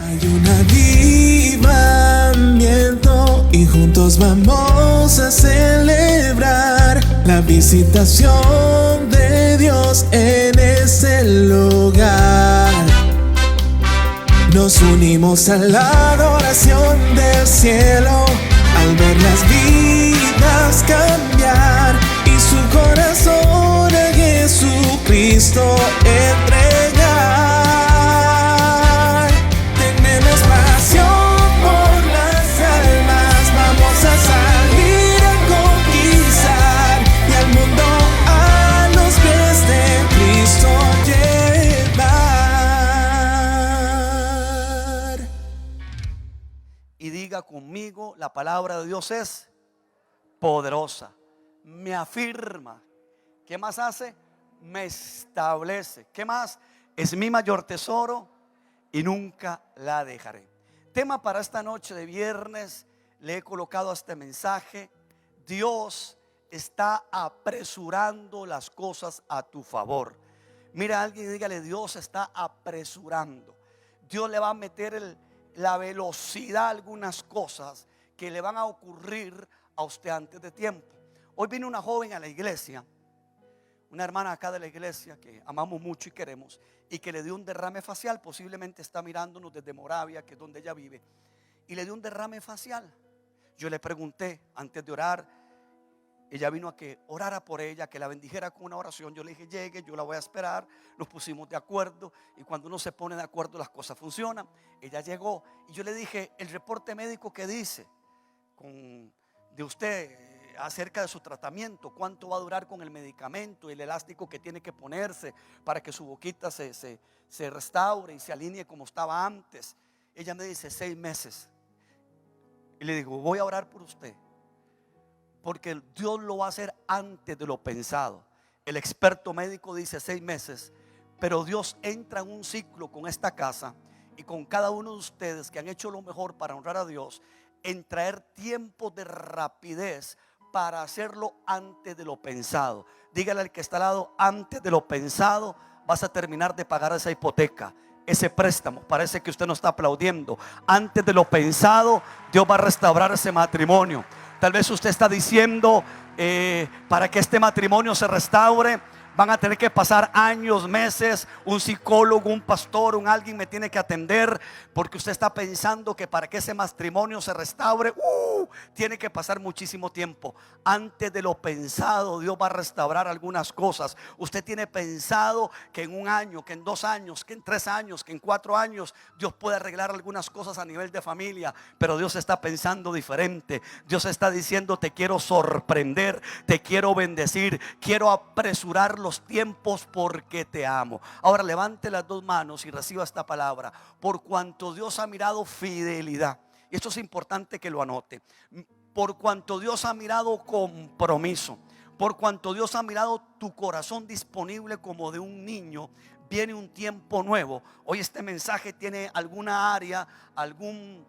Hay un avivamiento y juntos vamos a celebrar la visitación de Dios en ese lugar. Nos unimos a la adoración del cielo al ver las vidas cambiar y su corazón a Jesucristo entregar. Tenemos pasión por las almas, vamos a salir a conquistar y al mundo a los pies de Cristo llevar. Y diga conmigo, la palabra de Dios es poderosa, me afirma. ¿Qué más hace? Me establece. ¿Qué más? Es mi mayor tesoro y nunca la dejaré. Tema para esta noche de viernes, le he colocado este mensaje: Dios está apresurando las cosas a tu favor. Mira a alguien y dígale: Dios está apresurando. Dios le va a meter la velocidad a algunas cosas que le van a ocurrir a usted antes de tiempo. Hoy vino una joven a la iglesia, una hermana acá de la iglesia que amamos mucho y queremos, y que le dio un derrame facial. Posiblemente está mirándonos desde Moravia, que es donde ella vive, y le dio un derrame facial. Yo le pregunté antes de orar, ella vino a que orara por ella, que la bendijera con una oración. Yo le dije: llegue, yo la voy a esperar. Nos pusimos de acuerdo, y cuando uno se pone de acuerdo las cosas funcionan. Ella llegó y yo le dije: el reporte médico que dice de usted acerca de su tratamiento, cuánto va a durar con el medicamento, el elástico que tiene que ponerse para que su boquita se restaure y se alinee como estaba antes. Ella me dice: 6 meses. Y le digo: voy a orar por usted, porque Dios lo va a hacer antes de lo pensado. El experto médico dice 6 meses, pero Dios entra en un ciclo con esta casa y con cada uno de ustedes que han hecho lo mejor para honrar a Dios, en traer tiempos de rapidez para hacerlo antes de lo pensado. Dígale al que está al lado: antes de lo pensado vas a terminar de pagar esa hipoteca, ese préstamo. Parece que usted no está aplaudiendo. Antes de lo pensado, Dios va a restaurar ese matrimonio. Tal vez usted está diciendo: para que este matrimonio se restaure van a tener que pasar años, meses, un psicólogo, un pastor, alguien me tiene que atender, porque usted está pensando que para que ese matrimonio se restaure tiene que pasar muchísimo tiempo. Antes de lo pensado, Dios va a restaurar algunas cosas. Usted tiene pensado que en 1 año, que en 2 años, que en 3 años, que en 4 años Dios puede arreglar algunas cosas a nivel de familia, pero Dios está pensando diferente. Dios está diciendo: te quiero sorprender, te quiero bendecir, quiero apresurar los tiempos porque te amo. Ahora levante las 2 manos y reciba esta palabra: por cuanto Dios ha mirado fidelidad. Y esto es importante que lo anote. Por cuanto Dios ha mirado compromiso, por cuanto Dios ha mirado tu corazón disponible como de un niño, viene un tiempo nuevo. Hoy este mensaje tiene alguna área, algún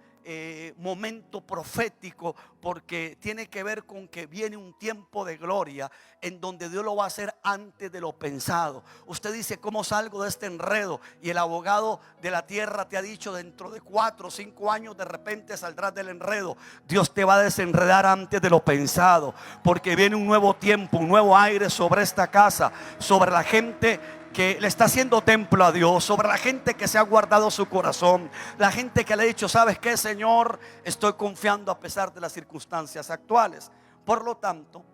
momento profético, porque tiene que ver con que viene un tiempo de gloria en donde Dios lo va a hacer antes de lo pensado. Usted dice: ¿cómo salgo de este enredo? Y el abogado de la tierra te ha dicho: dentro de 4 o 5 años de repente saldrás del enredo. Dios te va a desenredar antes de lo pensado, porque viene un nuevo tiempo, un nuevo aire sobre esta casa, sobre la gente que le está haciendo templo a Dios, sobre la gente que se ha guardado su corazón, la gente que le ha dicho: ¿sabes qué, Señor? Estoy confiando a pesar de las circunstancias actuales. Por lo tanto,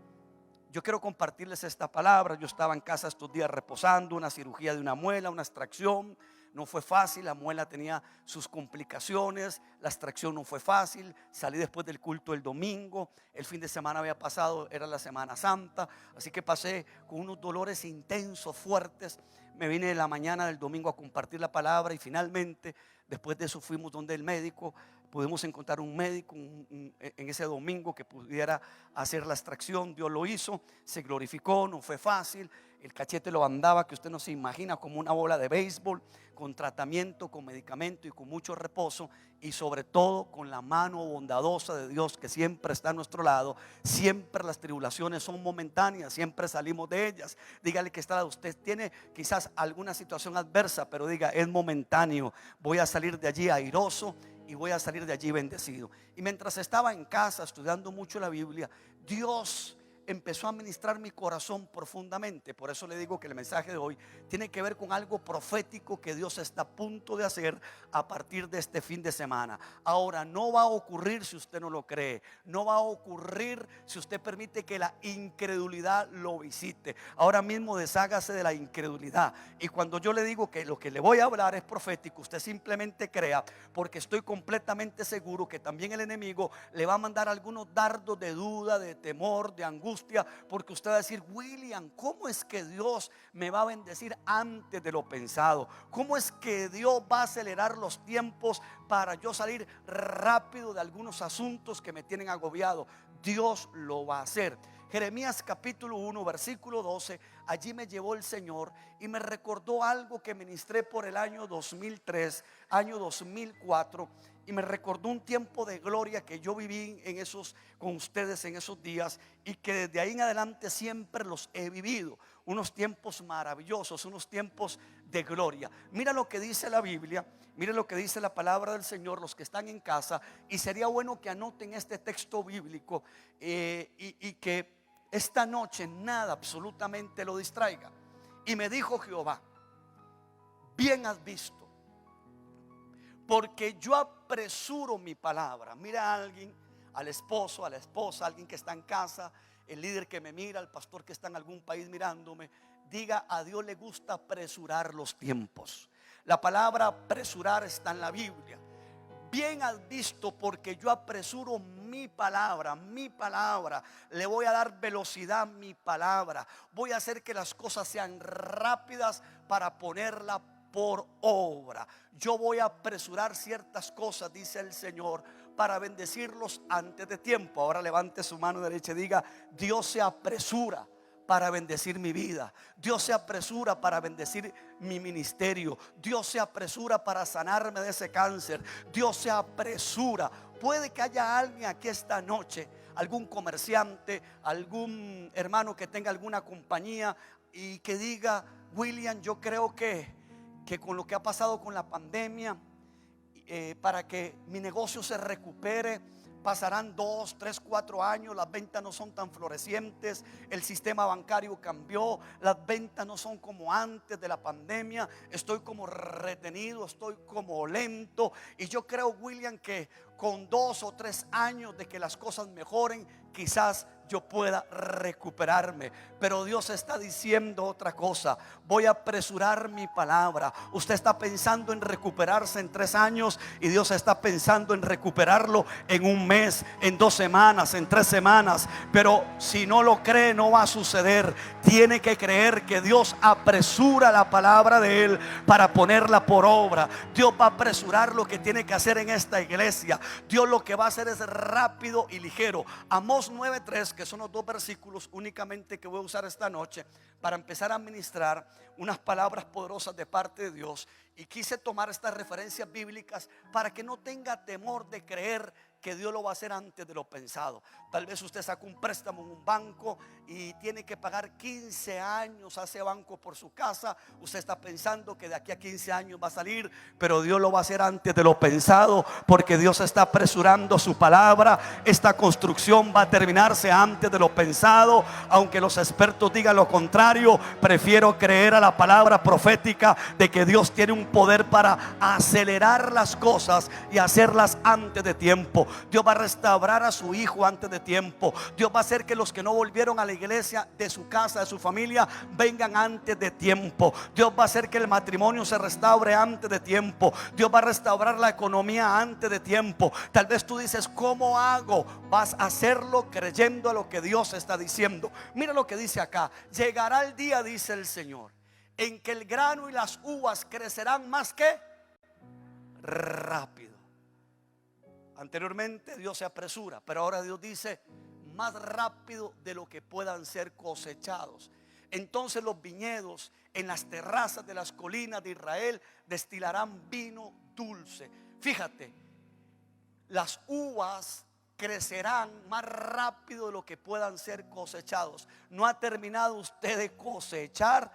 yo quiero compartirles esta palabra. Yo estaba en casa estos días reposando, una cirugía de una muela, una extracción. No fue fácil, la muela tenía sus complicaciones, la extracción no fue fácil. Salí después del culto el domingo, el fin de semana había pasado, era la Semana Santa, así que pasé con unos dolores intensos, fuertes. Me vine en la mañana del domingo a compartir la palabra y finalmente, después de eso, fuimos donde el médico, pudimos encontrar un médico en ese domingo que pudiera hacer la extracción. Dios lo hizo, se glorificó, no fue fácil. El cachete lo andaba, que usted no se imagina, como una bola de béisbol, con tratamiento, con medicamento y con mucho reposo, y sobre todo con la mano bondadosa de Dios que siempre está a nuestro lado. Siempre las tribulaciones son momentáneas, siempre salimos de ellas. Dígale que está, usted tiene quizás alguna situación adversa, pero diga, es momentáneo, voy a salir de allí airoso y voy a salir de allí bendecido. Y mientras estaba en casa estudiando mucho la Biblia, Dios empezó a ministrar mi corazón profundamente. Por eso le digo que el mensaje de hoy tiene que ver con algo profético que Dios está a punto de hacer a partir de este fin de semana. Ahora, no va a ocurrir si usted no lo cree. No va a ocurrir si usted permite que la incredulidad lo visite. Ahora mismo deshágase de la incredulidad. Y cuando yo le digo que lo que le voy a hablar es profético, usted simplemente crea, porque estoy completamente seguro que también el enemigo le va a mandar algunos dardos de duda, de temor, de angustia, porque usted va a decir: William, ¿cómo es que Dios me va a bendecir antes de lo pensado? ¿Cómo es que Dios va a acelerar los tiempos para yo salir rápido de algunos asuntos que me tienen agobiado? Dios lo va a hacer. Jeremías capítulo 1 versículo 12, allí me llevó el Señor y me recordó algo que ministré por el año 2003, año 2004, y me recordó un tiempo de gloria que yo viví con ustedes en esos días, y que desde ahí en adelante siempre los he vivido. Unos tiempos maravillosos, unos tiempos de gloria. Mira lo que dice la Biblia, mira lo que dice la palabra del Señor, los que están en casa, y sería bueno que anoten este texto bíblico y que esta noche nada absolutamente lo distraiga. Y me dijo Jehová: bien has visto, porque yo apresuro mi palabra. Mira a alguien, al esposo, a la esposa, alguien que está en casa, el líder que me mira, el pastor que está en algún país mirándome. Diga: a Dios le gusta apresurar los tiempos. La palabra apresurar está en la Biblia. Bien has visto, porque yo apresuro mi palabra, mi palabra. Le voy a dar velocidad a mi palabra. Voy a hacer que las cosas sean rápidas para ponerla por obra. Yo voy a apresurar ciertas cosas, dice el Señor, para bendecirlos antes de tiempo. Ahora levante su mano derecha y diga: Dios se apresura para bendecir mi vida. Dios se apresura para bendecir mi ministerio. Dios se apresura para sanarme de ese cáncer. Dios se apresura. Puede que haya alguien aquí esta noche, algún comerciante, algún hermano que tenga alguna compañía y que diga: William, yo creo que con lo que ha pasado con la pandemia, para que mi negocio se recupere, pasarán 2, 3, 4 años. Las ventas no son tan florecientes. El sistema bancario cambió. Las ventas no son como antes de la pandemia. Estoy como retenido, estoy como lento. Y yo creo, William, que con 2 o 3 años de que las cosas mejoren, quizás yo pueda recuperarme. Pero Dios está diciendo otra cosa: voy a apresurar mi palabra. Usted está pensando en recuperarse en 3 años, y Dios está pensando en recuperarlo en un mes, en 2 semanas, en 3 semanas. Pero si no lo cree, no va a suceder. Tiene que creer que Dios apresura la palabra de Él para ponerla por obra. Dios va a apresurar lo que tiene que hacer en esta iglesia. Dios lo que va a hacer es rápido y ligero. Amós 9:3, que son los 2 versículos únicamente que voy a usar esta noche para empezar a ministrar unas palabras poderosas de parte de Dios. Y quise tomar estas referencias bíblicas para que no tenga temor de creer que Dios lo va a hacer antes de lo pensado. Tal vez usted sacó un préstamo en un banco y tiene que pagar 15 años a ese banco por su casa. Usted está pensando que de aquí a 15 años va a salir, pero Dios lo va a hacer antes de lo pensado, porque Dios está apresurando su palabra. Esta construcción va a terminarse antes de lo pensado. Aunque los expertos digan lo contrario, prefiero creer a la palabra profética de que Dios tiene un poder para acelerar las cosas y hacerlas antes de tiempo. Dios va a restaurar a su hijo antes de tiempo. Dios va a hacer que los que no volvieron a la iglesia, de su casa, de su familia, vengan antes de tiempo. Dios va a hacer que el matrimonio se restaure antes de tiempo. Dios va a restaurar la economía antes de tiempo. Tal vez tú dices: ¿cómo hago? Vas a hacerlo creyendo a lo que Dios está diciendo. Mira lo que dice acá: llegará el día, dice el Señor, en que el grano y las uvas crecerán más que rápido. Anteriormente Dios se apresura, pero ahora Dios dice más rápido de lo que puedan ser cosechados. Entonces los viñedos en las terrazas de las colinas de Israel destilarán vino dulce. Fíjate, las uvas crecerán más rápido de lo que puedan ser cosechados. No ha terminado usted de cosechar.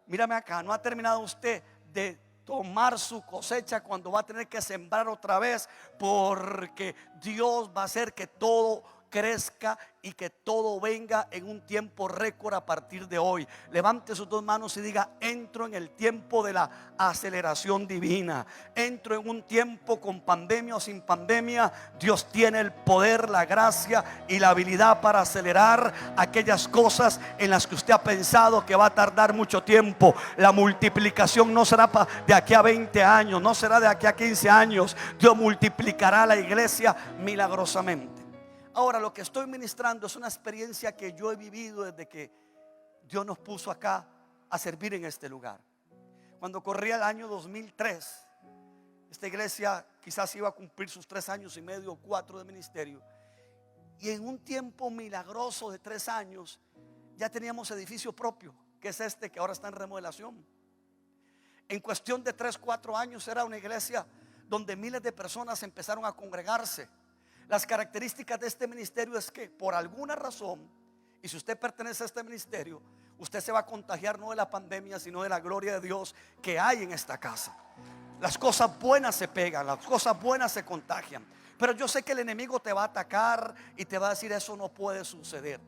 Mírame acá, no ha terminado usted de tomar su cosecha cuando va a tener que sembrar otra vez, porque Dios va a hacer que todo crezca y que todo venga en un tiempo récord a partir de hoy. Levante sus dos manos y diga: entro en el tiempo de la aceleración divina. Entro en un tiempo con pandemia o sin pandemia. Dios tiene el poder, la gracia y la habilidad para acelerar aquellas cosas en las que usted ha pensado que va a tardar mucho tiempo. La multiplicación no será de aquí a 20 años, no será de aquí a 15 años. Dios multiplicará la iglesia milagrosamente. Ahora, lo que estoy ministrando es una experiencia que yo he vivido desde que Dios nos puso acá a servir en este lugar. Cuando corría el año 2003, esta iglesia quizás iba a cumplir sus 3 años y medio o 4 de ministerio. Y en un tiempo milagroso de 3 años ya teníamos edificio propio, que es este que ahora está en remodelación. En cuestión de 3, 4 años era una iglesia donde miles de personas empezaron a congregarse. Las características de este ministerio es que por alguna razón, y si usted pertenece a este ministerio, usted se va a contagiar no de la pandemia, sino de la gloria de Dios que hay en esta casa. Las cosas buenas se pegan, las cosas buenas se contagian. Pero yo sé que el enemigo te va a atacar y te va a decir: eso no puede suceder.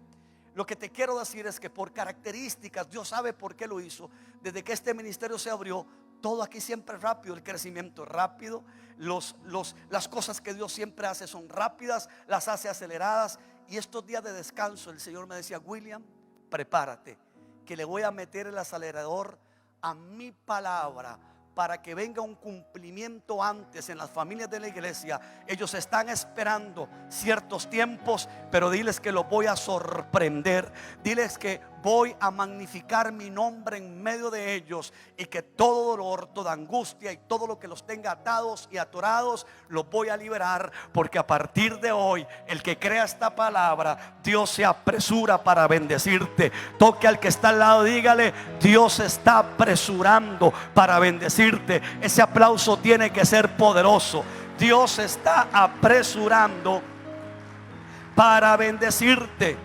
Lo que te quiero decir es que por características, Dios sabe por qué lo hizo. Desde que este ministerio se abrió, todo aquí siempre es rápido, el crecimiento es rápido, las cosas que Dios siempre hace son rápidas, las hace aceleradas. Y estos días de descanso el Señor me decía: William, prepárate, que le voy a meter el acelerador a mi palabra, para que venga un cumplimiento antes en las familias de la iglesia. Ellos están esperando ciertos tiempos, pero diles que los voy a sorprender. Diles que voy a magnificar mi nombre en medio de ellos, y que todo dolor, toda angustia y todo lo que los tenga atados y atorados, los voy a liberar. Porque a partir de hoy, el que crea esta palabra, Dios se apresura para bendecirte. Toque al que está al lado, dígale: Dios se está apresurando para bendecirte. Ese aplauso tiene que ser poderoso. Dios se está apresurando para bendecirte.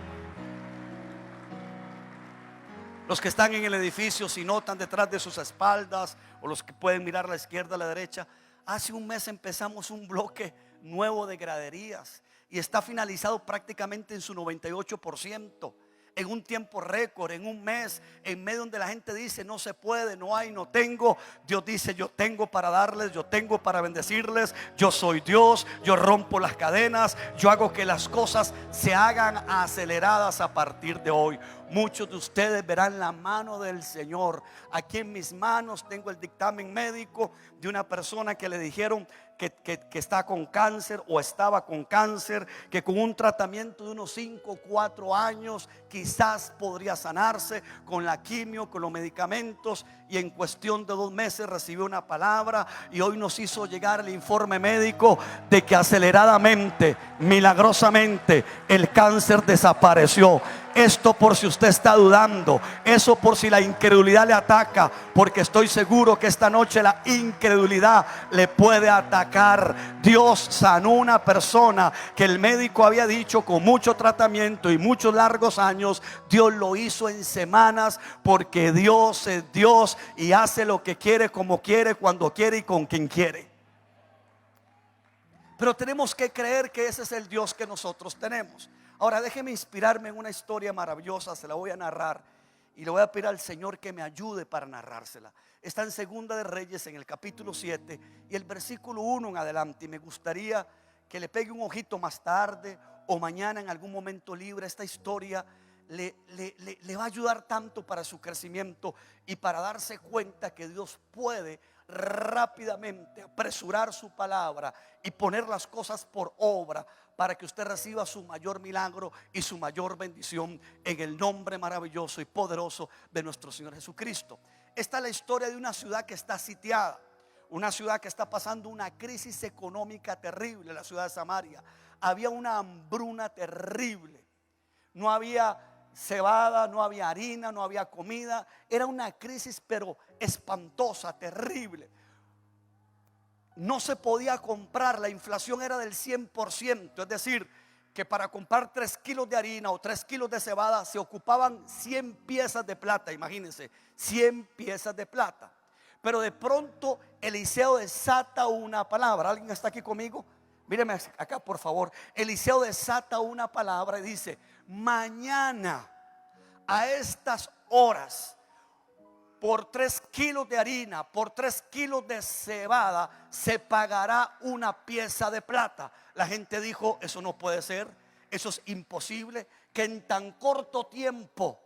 Los que están en el edificio, si notan detrás de sus espaldas, o los que pueden mirar a la izquierda, a la derecha, hace un mes empezamos un bloque nuevo de graderías y está finalizado prácticamente en su 98%. En un tiempo récord, en un mes, en medio donde la gente dice: no se puede, no hay, no tengo, Dios dice: yo tengo para darles, yo tengo para bendecirles. Yo soy Dios, yo rompo las cadenas, yo hago que las cosas se hagan aceleradas a partir de hoy. Muchos de ustedes verán la mano del Señor. Aquí en mis manos tengo el dictamen médico de una persona que le dijeron que está con cáncer, o estaba con cáncer, que con un tratamiento de unos 5 o 4 años quizás podría sanarse con la quimio, con los medicamentos. Y en cuestión de 2 meses recibió una palabra, y hoy nos hizo llegar el informe médico de que aceleradamente, milagrosamente, el cáncer desapareció. Esto por si usted está dudando, eso por si la incredulidad le ataca, porque estoy seguro que esta noche la incredulidad le puede atacar. Dios sanó una persona que el médico había dicho con mucho tratamiento y muchos largos años. Dios lo hizo en semanas, porque Dios es Dios y hace lo que quiere, como quiere, cuando quiere y con quien quiere. Pero tenemos que creer que ese es el Dios que nosotros tenemos. Ahora déjeme inspirarme en una historia maravillosa, se la voy a narrar, y le voy a pedir al Señor que me ayude para narrársela. Está en Segunda de Reyes, en el capítulo 7 y el versículo 1 en adelante. Y me gustaría que le pegue un ojito más tarde o mañana en algún momento libre. Esta historia le va a ayudar tanto para su crecimiento y para darse cuenta que Dios puede rápidamente apresurar su palabra y poner las cosas por obra, para que usted reciba su mayor milagro y su mayor bendición, en el nombre maravilloso y poderoso de nuestro Señor Jesucristo. Esta es la historia de una ciudad que está sitiada. una ciudad que está pasando una crisis económica terrible, la ciudad de Samaria. Había una hambruna terrible. No había cebada, no había harina, no había comida. Era una crisis pero espantosa, terrible. No se podía comprar, la inflación era del 100%, es decir, que para comprar 3 kilos de harina o 3 kilos de cebada se ocupaban 100 piezas de plata, imagínense, 100 piezas de plata. Pero de pronto Eliseo desata una palabra. ¿Alguien está aquí conmigo? Míreme acá por favor. Eliseo desata una palabra y dice: mañana a estas horas, por 3 kilos de harina, por 3 kilos de cebada, se pagará una pieza de plata. La gente dijo: eso no puede ser, eso es imposible, que en tan corto tiempo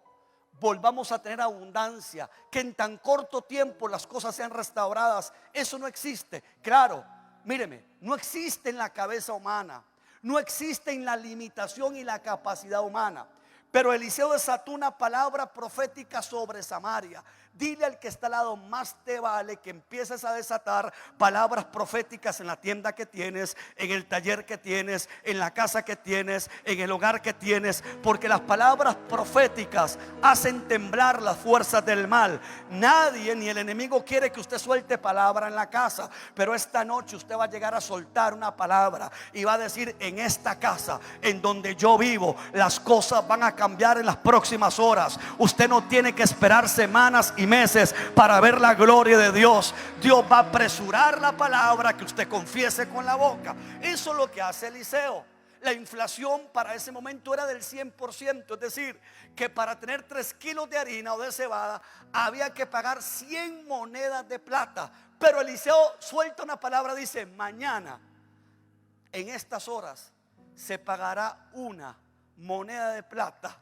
volvamos a tener abundancia, que en tan corto tiempo las cosas sean restauradas. Eso no existe. Claro, míreme, no existe en la cabeza humana, no existe en la limitación y la capacidad humana. Pero Eliseo desató una palabra profética sobre Samaria. Dile al que está al lado: más te vale que empieces a desatar palabras proféticas en la tienda que tienes, en el taller que tienes, en la casa que tienes, en el hogar que tienes, porque las palabras proféticas hacen temblar las fuerzas del mal. Nadie ni el enemigo quiere que usted suelte palabra en la casa, pero esta noche usted va a llegar a soltar una palabra y va a decir: en esta casa en donde yo vivo, las cosas van a cambiar en las próximas horas. Usted no tiene que esperar semanas y meses para ver la gloria de Dios. Dios va a apresurar la palabra que usted confiese con la boca. Eso es lo que hace Eliseo. La inflación para ese momento era del 100%, es decir, que para tener 3 kilos de harina o de cebada había que pagar 100 monedas de plata. Pero Eliseo suelta una palabra, dice: mañana en estas horas se pagará una moneda de plata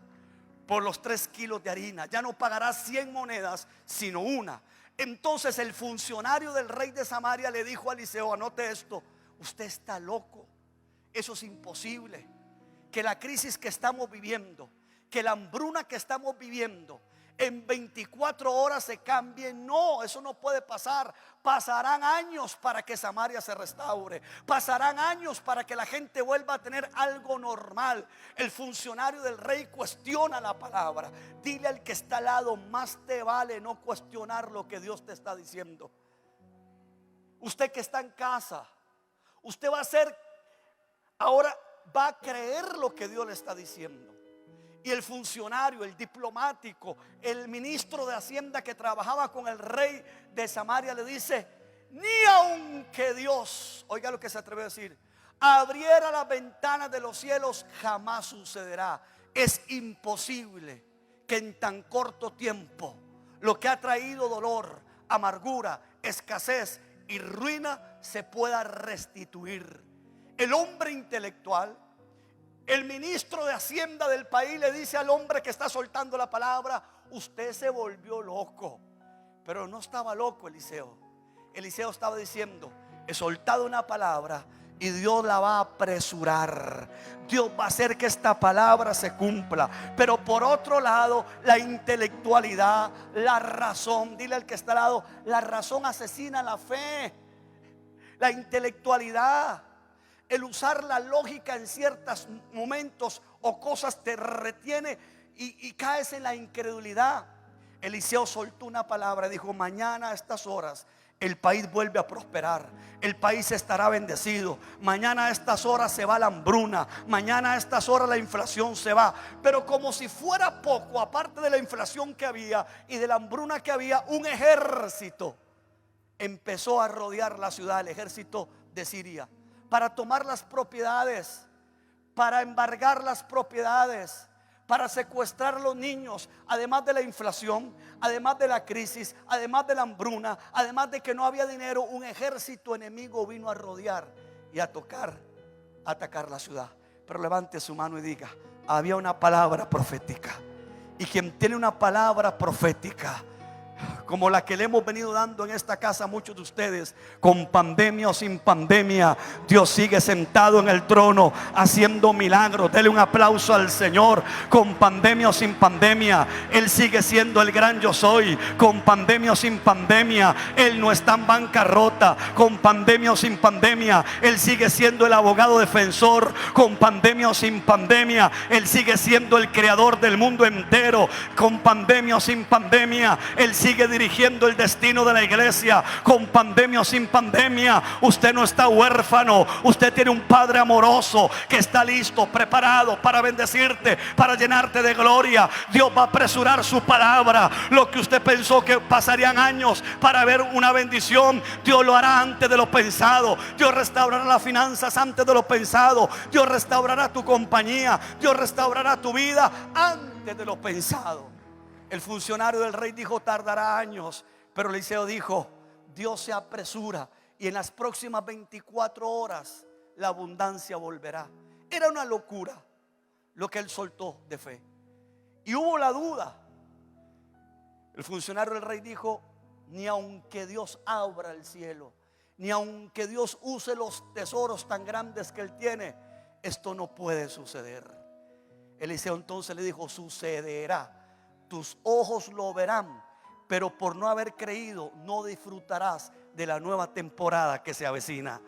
por los 3 kilos de harina. Ya no pagará 100 monedas, sino una. Entonces el funcionario del rey de Samaria le dijo a Eliseo: anote esto, usted está loco, eso es imposible. Que la crisis que estamos viviendo, que la hambruna que estamos viviendo en 24 horas se cambie. No, eso no puede pasar. Pasarán años para que Samaria se restaure. Pasarán años para que la gente vuelva a tener algo normal. El funcionario del rey cuestiona la palabra. Dile al que está al lado: más te vale no cuestionar lo que Dios te está diciendo. Usted que está en casa, usted va a hacer, ahora va a creer lo que Dios le está diciendo. Y el funcionario, el diplomático, el ministro de Hacienda que trabajaba con el rey de Samaria le dice: ni aunque Dios, oiga lo que se atreve a decir, abriera las ventanas de los cielos, jamás sucederá. Es imposible que en tan corto tiempo lo que ha traído dolor, amargura, escasez y ruina se pueda restituir. El hombre intelectual, el ministro de Hacienda del país, le dice al hombre que está soltando la palabra: usted se volvió loco. Pero no estaba loco Eliseo. Eliseo estaba diciendo: he soltado una palabra y Dios la va a apresurar. Dios va a hacer que esta palabra se cumpla. Pero por otro lado, la intelectualidad, la razón, dile al que está al lado: la razón asesina la fe. La intelectualidad, el usar la lógica en ciertos momentos o cosas, te retiene y caes en la incredulidad. Eliseo soltó una palabra y dijo: mañana a estas horas el país vuelve a prosperar, el país estará bendecido. Mañana a estas horas se va la hambruna, mañana a estas horas la inflación se va. Pero como si fuera poco, aparte de la inflación que había y de la hambruna que había, un ejército empezó a rodear la ciudad, el ejército de Siria, para tomar las propiedades, para embargar las propiedades, para secuestrar los niños. Además de la inflación, además de la crisis, además de la hambruna, además de que no había dinero, un ejército enemigo vino a rodear y a atacar la ciudad. Pero levante su mano y diga: había una palabra profética. Y quien tiene una palabra profética como la que le hemos venido dando en esta casa a muchos de ustedes, con pandemia o sin pandemia, Dios sigue sentado en el trono haciendo milagros. Dele un aplauso al Señor. Con pandemia o sin pandemia, Él sigue siendo el gran yo soy. Con pandemia o sin pandemia, Él no está en bancarrota. Con pandemia o sin pandemia, Él sigue siendo el abogado defensor. Con pandemia o sin pandemia, Él sigue siendo el creador del mundo entero. Con pandemia o sin pandemia, Él sigue dirigiendo el destino de la iglesia. Con pandemia o sin pandemia, usted no está huérfano. Usted tiene un Padre amoroso que está listo, preparado para bendecirte, para llenarte de gloria. Dios va a apresurar su palabra. Lo que usted pensó que pasarían años para ver una bendición, Dios lo hará antes de lo pensado. Dios restaurará las finanzas antes de lo pensado. Dios restaurará tu compañía. Dios restaurará tu vida antes de lo pensado. El funcionario del rey dijo: tardará años. Pero Eliseo dijo: Dios se apresura y en las próximas 24 horas la abundancia volverá. Era una locura lo que él soltó de fe. Y hubo la duda. El funcionario del rey dijo: ni aunque Dios abra el cielo, ni aunque Dios use los tesoros tan grandes que él tiene, esto no puede suceder. Eliseo entonces le dijo: sucederá. Tus ojos lo verán, pero por no haber creído no disfrutarás de la nueva temporada que se avecina.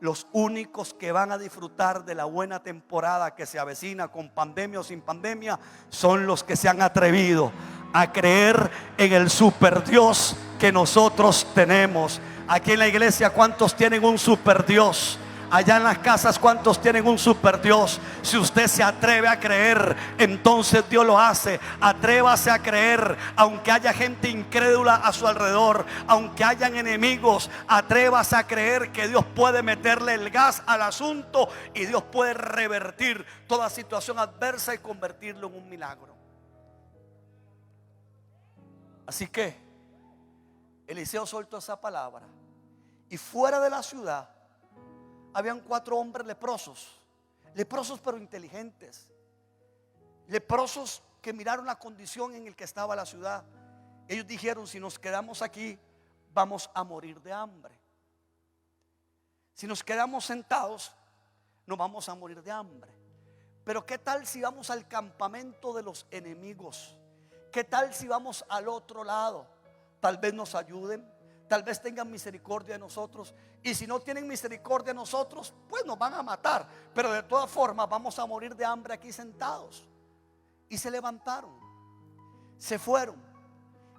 Los únicos que van a disfrutar de la buena temporada que se avecina, con pandemia o sin pandemia, son los que se han atrevido a creer en el super Dios que nosotros tenemos. Aquí en la iglesia, ¿cuántos tienen un super Dios? Allá en las casas, ¿cuántos tienen un super Dios? Si usted se atreve a creer, entonces Dios lo hace. Atrévase a creer, aunque haya gente incrédula a su alrededor, aunque hayan enemigos. Atrévase a creer que Dios puede meterle el gas al asunto y Dios puede revertir toda situación adversa y convertirlo en un milagro. Así que Eliseo soltó esa palabra, y fuera de la ciudad habían 4 hombres leprosos. Leprosos pero inteligentes. Leprosos que miraron la condición en la que estaba la ciudad. Ellos dijeron: si nos quedamos aquí, vamos a morir de hambre. Si nos quedamos sentados, nos vamos a morir de hambre. Pero ¿qué tal si vamos al campamento de los enemigos? ¿Qué tal si vamos al otro lado? Tal vez nos ayuden, tal vez tengan misericordia de nosotros. Y si no tienen misericordia de nosotros, pues nos van a matar. Pero de todas formas vamos a morir de hambre aquí sentados. Y se levantaron, se fueron.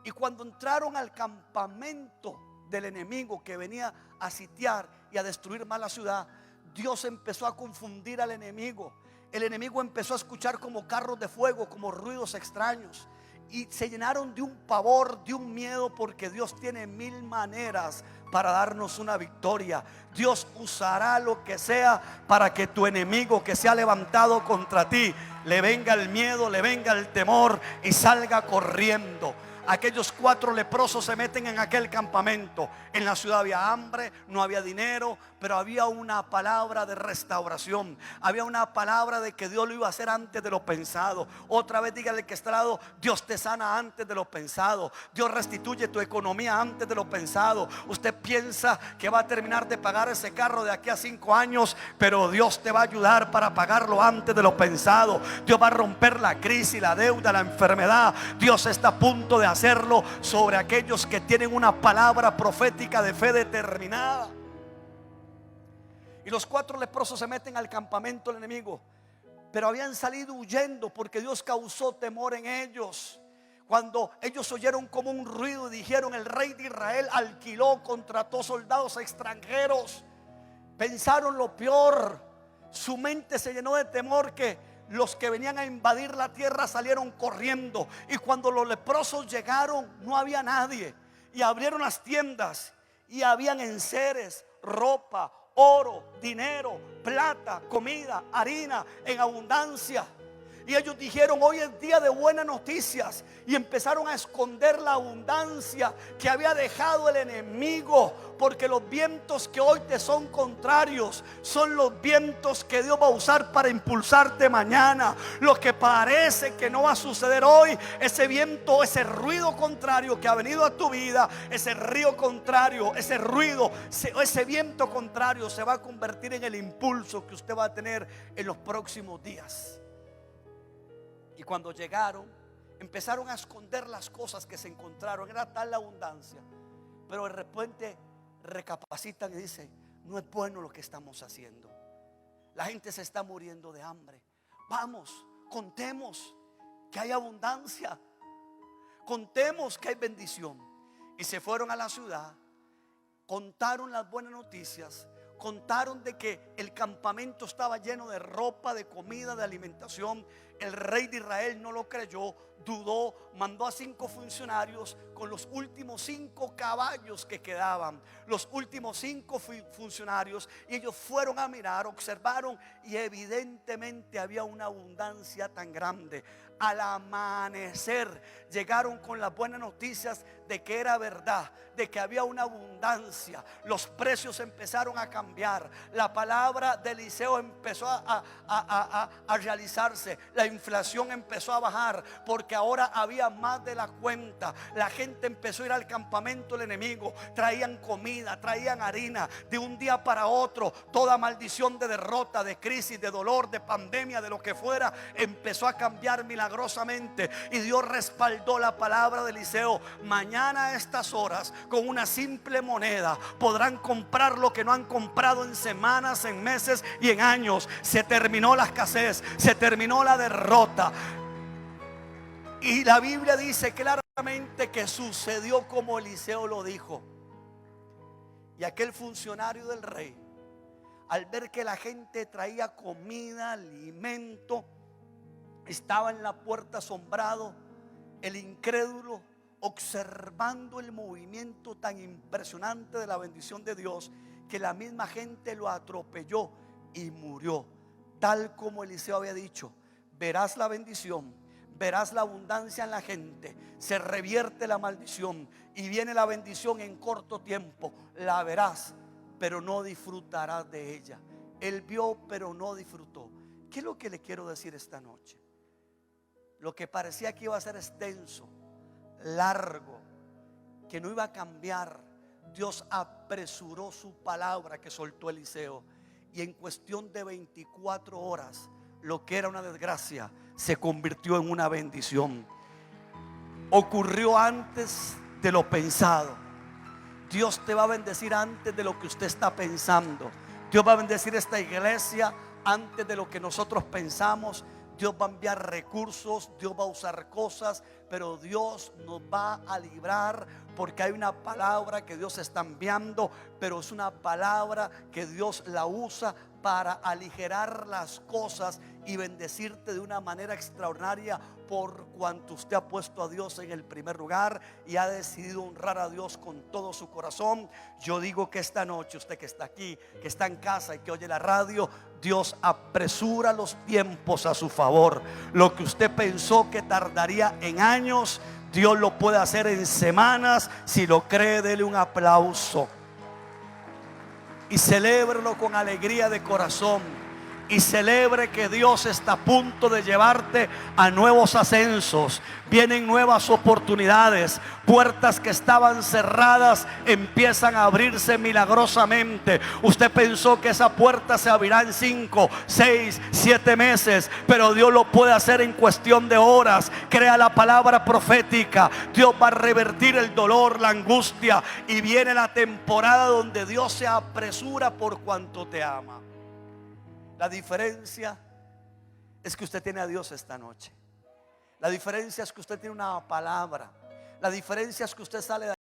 Y cuando entraron al campamento del enemigo que venía a sitiar y a destruir más la ciudad, Dios empezó a confundir al enemigo. El enemigo empezó a escuchar como carros de fuego, como ruidos extraños. Y se llenaron de un pavor, de un miedo, porque Dios tiene 1000 maneras para darnos una victoria. Dios usará lo que sea para que tu enemigo que se ha levantado contra ti le venga el miedo, le venga el temor y salga corriendo. Aquellos 4 leprosos se meten en aquel campamento. En la ciudad había hambre, no había dinero, pero había una palabra de restauración. Había una palabra de que Dios lo iba a hacer antes de lo pensado. Otra vez dígale que está al lado: Dios te sana antes de lo pensado. Dios restituye tu economía antes de lo pensado. Usted piensa que va a terminar de pagar ese carro de aquí a 5 años, pero Dios te va a ayudar para pagarlo antes de lo pensado. Dios va a romper la crisis, la deuda, la enfermedad. Dios está a punto de hacerlo sobre aquellos que tienen una palabra profética de fe determinada. Y los 4 leprosos se meten al campamento del enemigo, pero habían salido huyendo porque Dios causó temor en ellos. Cuando ellos oyeron como un ruido y dijeron: el rey de Israel alquiló, contrató soldados extranjeros. Pensaron lo peor. Su mente se llenó de temor, que los que venían a invadir la tierra salieron corriendo. Y cuando los leprosos llegaron, no había nadie. Y abrieron las tiendas y habían enseres, ropa, oro, dinero, plata, comida, harina en abundancia. Y ellos dijeron: hoy es día de buenas noticias. Y empezaron a esconder la abundancia que había dejado el enemigo. Porque los vientos que hoy te son contrarios son los vientos que Dios va a usar para impulsarte mañana. Lo que parece que no va a suceder hoy, ese viento, ese ruido contrario que ha venido a tu vida, ese río contrario, ese ruido, ese viento contrario se va a convertir en el impulso que usted va a tener en los próximos días. Y cuando llegaron, empezaron a esconder las cosas que se encontraron. Era tal la abundancia, pero de repente recapacitan y dicen: no es bueno lo que estamos haciendo. La gente se está muriendo de hambre. Vamos, contemos que hay abundancia, contemos que hay bendición. Y se fueron a la ciudad, contaron las buenas noticias, contaron de que el campamento estaba lleno de ropa, de comida, de alimentación. El rey de Israel no lo creyó, dudó, mandó a 5 funcionarios con los últimos 5 caballos que quedaban, los últimos 5 funcionarios, y ellos fueron a mirar, observaron, y evidentemente había una abundancia tan grande. Al amanecer llegaron con las buenas noticias de que era verdad, de que había una abundancia. Los precios empezaron a cambiar. La palabra de Eliseo empezó a realizarse. La inflación empezó a bajar, porque ahora había más de la cuenta. La gente empezó a ir al campamento del enemigo. Traían comida, traían harina. De un día para otro, toda maldición de derrota, de crisis, de dolor, de pandemia, de lo que fuera, empezó a cambiar milagrosamente. Y Dios respaldó la palabra de Eliseo. Mañana a estas horas, con una simple moneda, podrán comprar lo que no han comprado en semanas, en meses y en años. Se terminó la escasez, se terminó la derrota. Y la Biblia dice claramente que sucedió como Eliseo lo dijo. Y aquel funcionario del rey, al ver que la gente traía comida, alimento, estaba en la puerta asombrado, el incrédulo, observando el movimiento tan impresionante de la bendición de Dios, que la misma gente lo atropelló y murió. Tal como Eliseo había dicho: verás la bendición, verás la abundancia en la gente, se revierte la maldición y viene la bendición en corto tiempo. La verás, pero no disfrutarás de ella. Él vio, pero no disfrutó. ¿Qué es lo que le quiero decir esta noche? Lo que parecía que iba a ser extenso, largo, que no iba a cambiar, Dios apresuró su palabra que soltó Eliseo, y en cuestión de 24 horas lo que era una desgracia se convirtió en una bendición. Ocurrió antes de lo pensado. Dios te va a bendecir antes de lo que usted está pensando. Dios va a bendecir esta iglesia antes de lo que nosotros pensamos. Dios va a enviar recursos, Dios va a usar cosas, pero Dios nos va a librar, porque hay una palabra que Dios está enviando, pero es una palabra que Dios la usa para aligerar las cosas y bendecirte de una manera extraordinaria, por cuanto usted ha puesto a Dios en el primer lugar y ha decidido honrar a Dios con todo su corazón. Yo digo que esta noche, usted que está aquí, que está en casa y que oye la radio, Dios apresura los tiempos a su favor. Lo que usted pensó que tardaría en años, Dios lo puede hacer en semanas. Si lo cree, dele un aplauso y celébrelo con alegría de corazón. Y celebre que Dios está a punto de llevarte a nuevos ascensos. Vienen nuevas oportunidades. Puertas que estaban cerradas empiezan a abrirse milagrosamente. Usted pensó que esa puerta se abrirá en 5, 6, 7 meses, pero Dios lo puede hacer en cuestión de horas. Crea la palabra profética. Dios va a revertir el dolor, la angustia, y viene la temporada donde Dios se apresura por cuanto te ama. La diferencia es que usted tiene a Dios esta noche. La diferencia es que usted tiene una palabra. La diferencia es que usted sale de